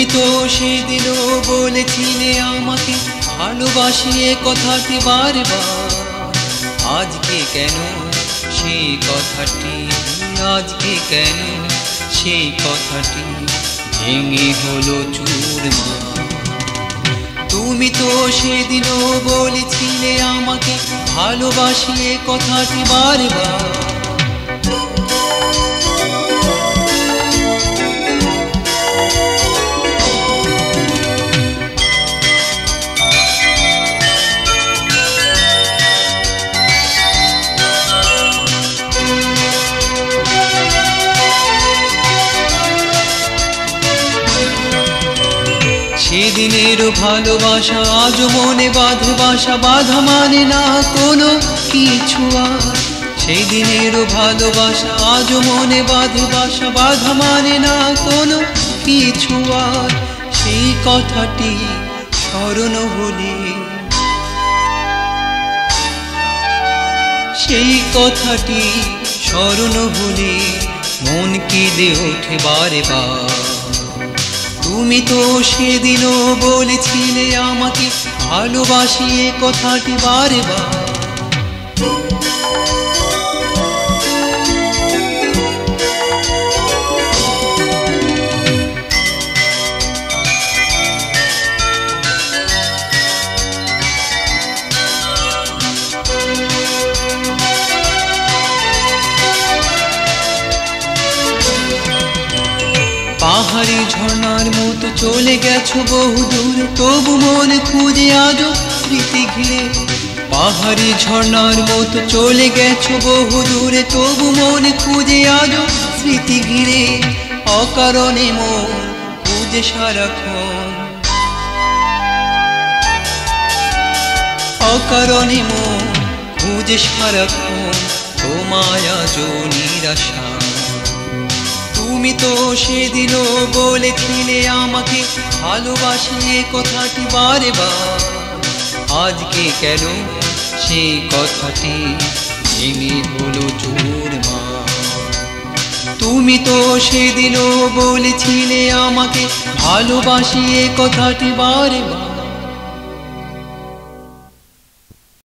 তুমি তো সেদিনও বলেছিলে আমাকে ভালোবাসি, এ কথাটি বারবার। আজকে কেন সেই কথাটি, আজকে কেন সেই কথাটি ভেঙে হলো চুরমার? তুমি তো সেদিনও বলেছিলে আমাকে ভালোবাসি, এ কথাটি বারবার। সেদিনেরও ভালোবাসা আজ মনে বাঁধে বাসা, বাধা মানে না কোনো কিছু আর। সেদিনেরও ভালোবাসা আজ মনে বাঁধে বাসা, বাধা মানে না কোনো কিছু আর। সেই কথাটি স্মরণ হলে, সেই কথাটি স্মরণ হলে মন কেঁদে ওঠে বারে বার। তুমি তো সেদিনও বলেছিলে আমাকে ভালোবাসি, এ কথাটি বারবার। পাহাড়ি ঝর্ণার মতো চলে গেছো বহু দূরে, তবু মনে খুঁজে আজও স্মৃতি ঘিরে। পাহাড়ি ঝর্ণার মতো চলে গেছো বহু দূরে, তবু মনে খুঁজে আজও স্মৃতি ঘিরে। অকারণে মন খুঁজে সারাক্ষণ, অকারণে মন খুঁজে সারাক্ষণ তোমায় আজও নিরাশা। তুমি তো সেদিনও বলেছিলে আমাকে ভালোবাসি, এ কথাটি বারবার। আজকে কেন সেই কথাটি ভেঙে হলো চুরমার? তুমি তো সেদিনও বলেছিলে আমাকে ভালোবাসি, এ কথাটি বারবার।